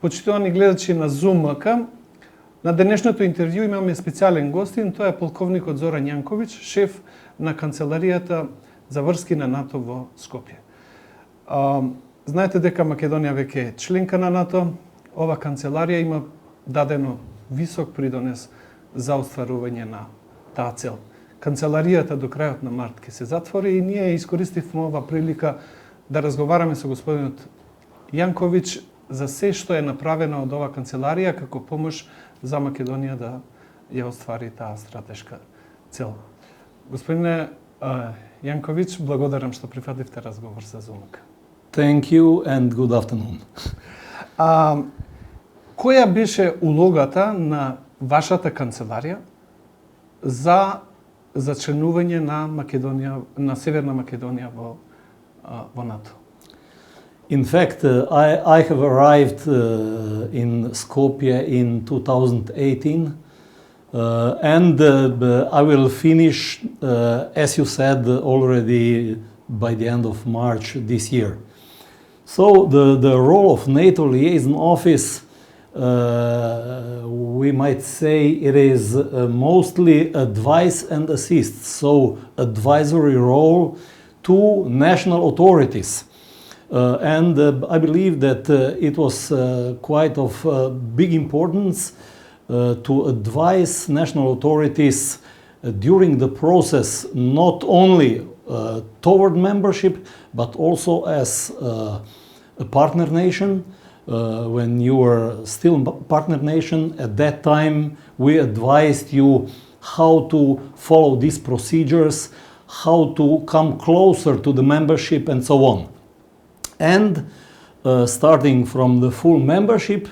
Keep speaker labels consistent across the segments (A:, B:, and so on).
A: Почитувани гледачи на ЗУМК, на денешното интервју имаме специјален гостин, тоа е полковникот Зоран Јанковиć, шеф на канцеларијата за врски на НАТО во Скопје. Знаете дека Македонија веќе е членка на НАТО. Ова канцеларија има дадено висок придонес за остварување на таа цел. Канцеларијата до крајот на март ќе се затвори и ние искористивме ова прилика да разговараме со господинот Јанковиć за се што е направено од ова канцеларија како помош за Македонија да ја оствари таа стратешка цел. Господине Јанковиć, благодарам што прифативте разговор со ЗУМК.
B: Thank you and good afternoon.
A: Која беше улогата на вашата канцеларија за членување на Македонија, на Северна Македонија во НАТО?
B: In fact, I have arrived in Skopje in 2018 and I will finish, as you said, already by the end of March this year. So the role of NATO Liaison Office, we might say it is mostly advice and assist, so advisory role to national authorities. And I believe that it was quite of big importance to advise national authorities during the process, not only toward membership, but also as a partner nation. When you were still a partner nation, at that time we advised you how to follow these procedures, how to come closer to the membership and so on. And starting from the full membership,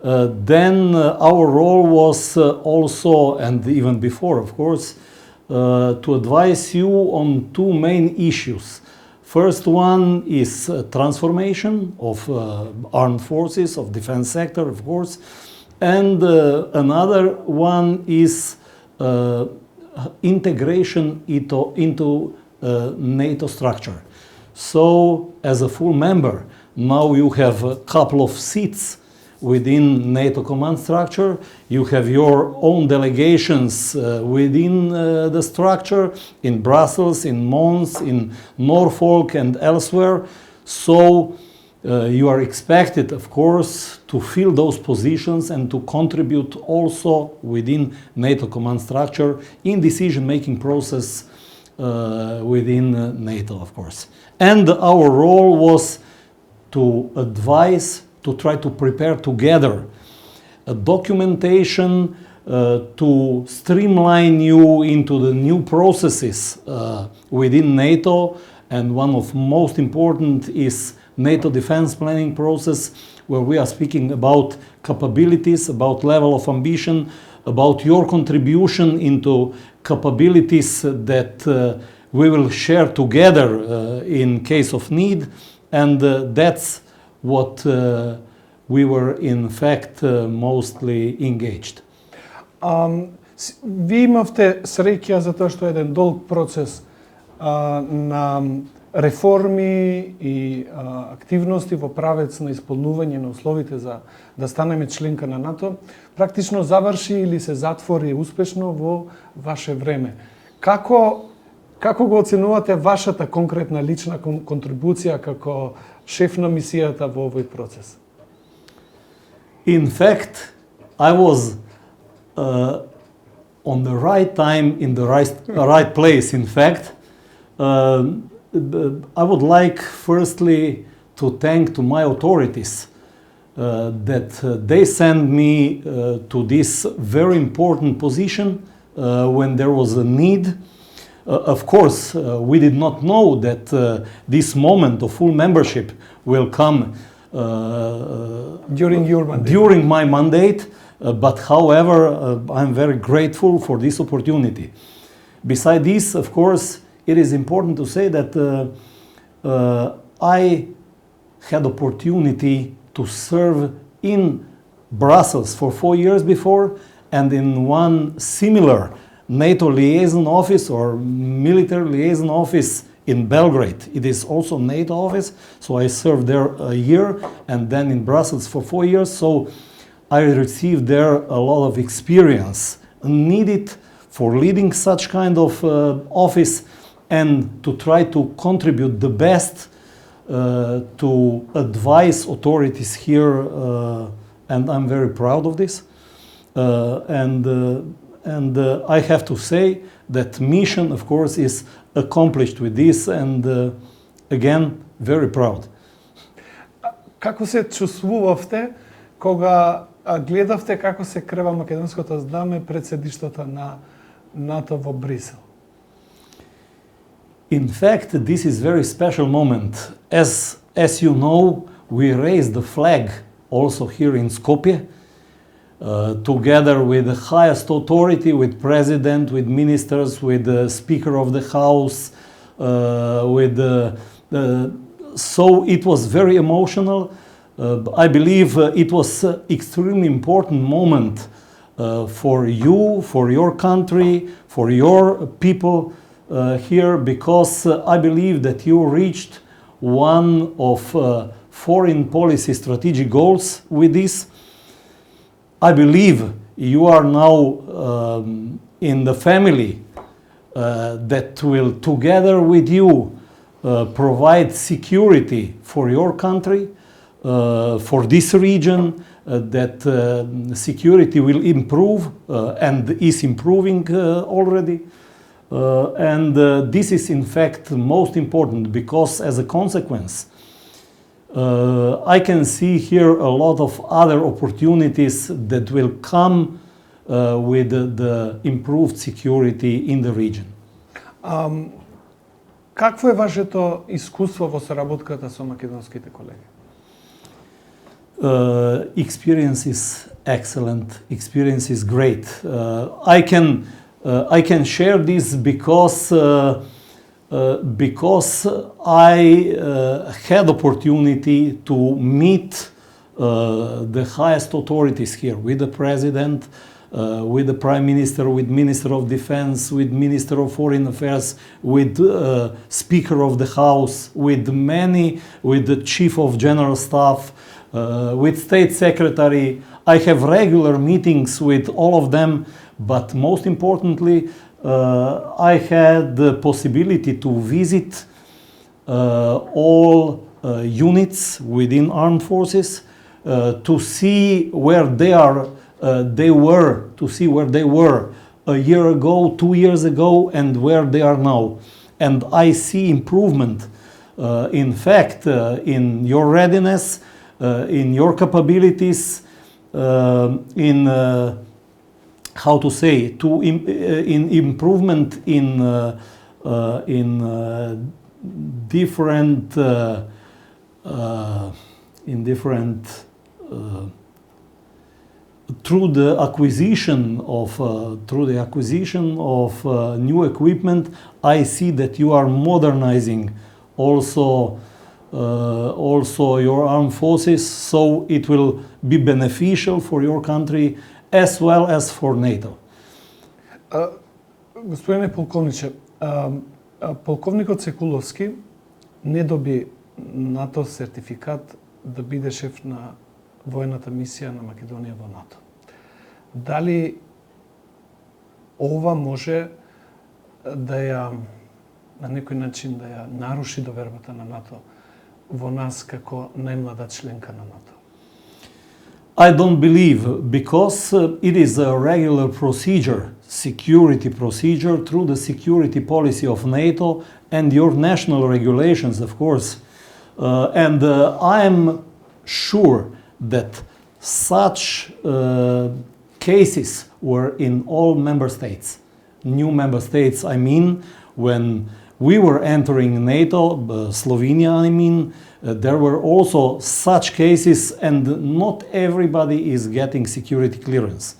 B: then our role was also, and even before of course, to advise you on two main issues. First one is transformation of armed forces, of defense sector of course, and another one is integration into NATO structure. So, as a full member, now you have a couple of seats within NATO command structure. You have your own delegations within the structure in Brussels, in Mons, in Norfolk and elsewhere. So, you are expected, of course, to fill those positions and to contribute also within NATO command structure in decision-making process within NATO, of course. And our role was to advise, to try to prepare together a documentation to streamline you into the new processes within NATO. And one of most important is NATO defense planning process, where we are speaking about capabilities, about level of ambition, about your contribution into capabilities that we will share together in case of need, and that's what we were in fact mostly engaged.
A: Ви имавте среќа за тоа што е еден долг процес на реформи и активности во правец на исполнување на условите за да станеме членка на НАТО, практично заврши или се затвори успешно во ваше време. Како го оценувате вашата конкретна лична контрибуција како шеф на мисијата во овој процес?
B: In fact, I was on the right time in the right place. In fact, I would like firstly to thank to my authorities that they sent me to this very important position when there was a need. Of course, we did not know that this moment of full membership will come during my mandate, but however, I'm very grateful for this opportunity. Besides this, of course, it is important to say that I had opportunity to serve in Brussels for 4 years before, and in one similar NATO liaison office or military liaison office in Belgrade. It is also NATO office, so I served there a year, and then in Brussels for 4 years. So I received there a lot of experience needed for leading such kind of office and to try to contribute the best to advise authorities here, and I'm very proud of this. And I have to say that mission, of course, is accomplished with this, and again, very proud.
A: Како се чувствувавте кога гледавте како се крева македонското знаме пред седиштето на НАТО во Брисел?
B: In fact, this is very special moment. As you know, we raised the flag also here in Skopje, together with the highest authority, with president, with ministers, with the speaker of the house, so it was very emotional. I believe it was an extremely important moment for you, for your country, for your people here, because I believe that you reached one of foreign policy strategic goals with this. I believe you are now in the family that will, together with you, provide security for your country, for this region, that security will improve and is improving already. And this is in fact most important, because as a consequence I can see here a lot of other opportunities that will come with the improved security in the region.
A: Какво е вашето искуство во соработката со македонските колеги?
B: Experience is excellent. Experience is great. I can share this because I had opportunity to meet the highest authorities here, with the president, with the prime minister, with minister of defense, with minister of foreign affairs, with speaker of the house, with the chief of general staff, with state secretary. I have regular meetings with all of them, but most importantly, I had the possibility to visit all units within armed forces, to see where they were a year ago, 2 years ago, and where they are now. And I see improvement, in fact, in your readiness, in your capabilities, in how to say, in improvement in different through the acquisition of new equipment. I see that you are modernizing also your armed forces, so it will be beneficial for your country as well as for NATO.
A: Господине полковниче, полковникот Секуловски не доби НАТО сертификат да биде шеф на војната мисија на Македонија во НАТО. Дали ова може да ја на некој начин да ја наруши довербата на НАТО во нас како најмлада членка на НАТО?
B: I don't believe, because it is a regular procedure, security procedure, through the security policy of NATO and your national regulations, of course. And I am sure that such cases were in all member states. New member states, I mean, when we were entering NATO, Slovenia, I mean, there were also such cases, and not everybody is getting security clearance.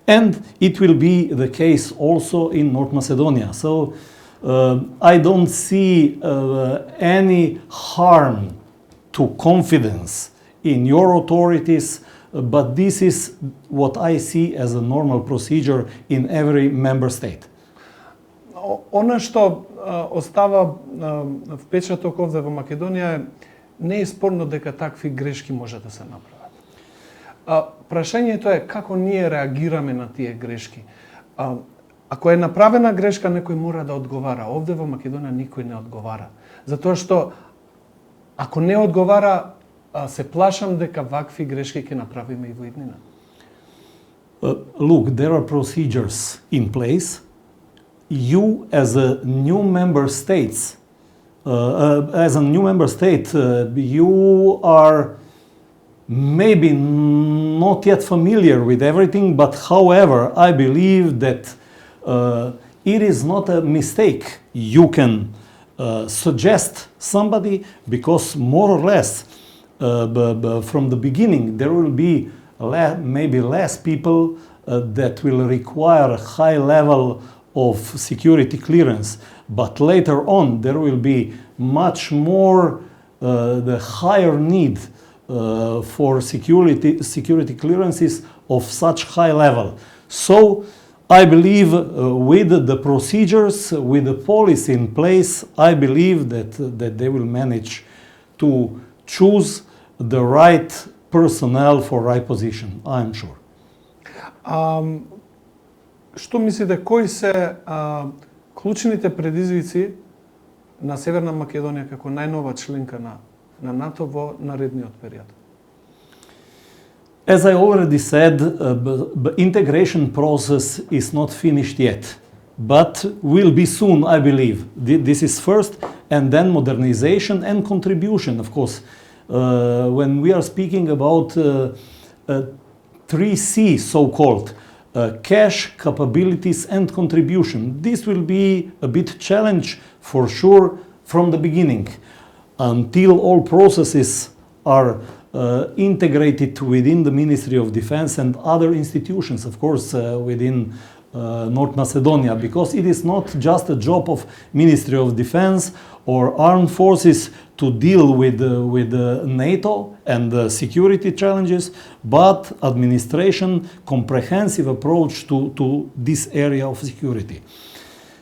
B: And it will be the case also in North Macedonia. So I don't see any harm to confidence in your authorities, but this is what I see as a normal procedure in every member state.
A: Она што остава впечаток овде во Македонија е не е спорно дека такви грешки може да се направат. Прашањето е како ние реагираме на тие грешки. Ако е направена грешка, некој мора да одговара. Овде во Македонија никој не одговара. Затоа што ако не одговара, се плашам дека вакви грешки ќе направиме и во иднина.
B: Look, there are procedures in place. You, as a new member state, you are maybe not yet familiar with everything, but however, I believe that it is not a mistake. You can suggest somebody, because more or less from the beginning there will be maybe less people that will require a high level of security clearance, but later on there will be much more the higher need for security clearances of such high level. So I believe with the procedures, with the policy in place, I believe that they will manage to choose the right personnel for right position. I am sure.
A: Што мислите, кои се клучните предизвици на Северна Македонија како најнова членка на НАТО во наредниот период?
B: As I already said, the integration process is not finished yet, but will be soon, I believe. This is first, and then modernization and contribution, of course. When we are speaking about 3C, so-called, cash, capabilities, and contribution, this will be a bit challenge for sure from the beginning, until all processes are integrated within the Ministry of Defense and other institutions, of course, within North Macedonia, because it is not just a job of Ministry of Defense or armed forces to deal with NATO and the security challenges, but administration, comprehensive approach to this area of security.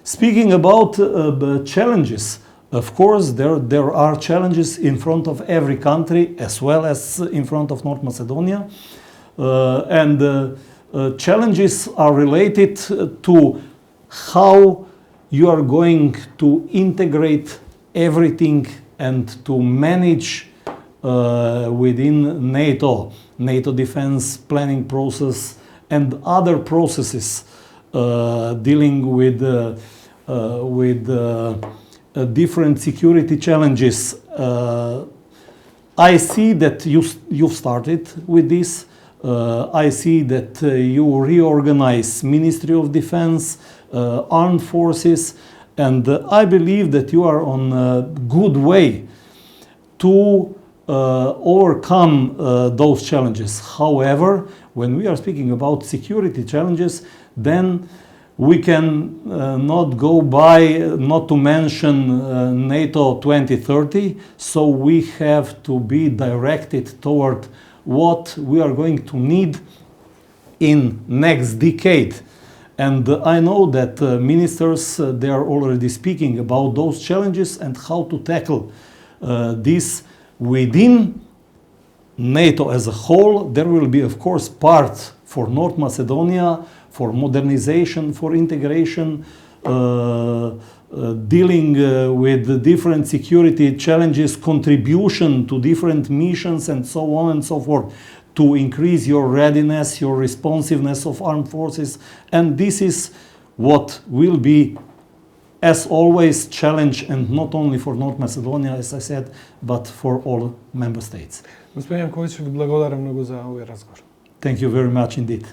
B: Speaking about the challenges, of course, there are challenges in front of every country as well as in front of North Macedonia. Challenges are related to how you are going to integrate everything and to manage within NATO defense planning process and other processes dealing with different security challenges. I see that you've started with this. I see that you reorganize Ministry of Defense, armed forces, and I believe that you are on a good way to overcome those challenges. However, when we are speaking about security challenges, then we can not go by not to mention NATO 2030, so we have to be directed toward what we are going to need in next decade. And I know that ministers, they are already speaking about those challenges and how to tackle this within NATO as a whole. There will be, of course, part for North Macedonia, for modernization, for integration, dealing with the different security challenges, contribution to different missions, and so on and so forth, to increase your readiness, your responsiveness of armed forces. And this is what will be, as always, challenge, and not only for North Macedonia, as I said, but for all member states.
A: Господин Јанковиć, ви благодарам многу за овој разговор.
B: Thank you very much indeed.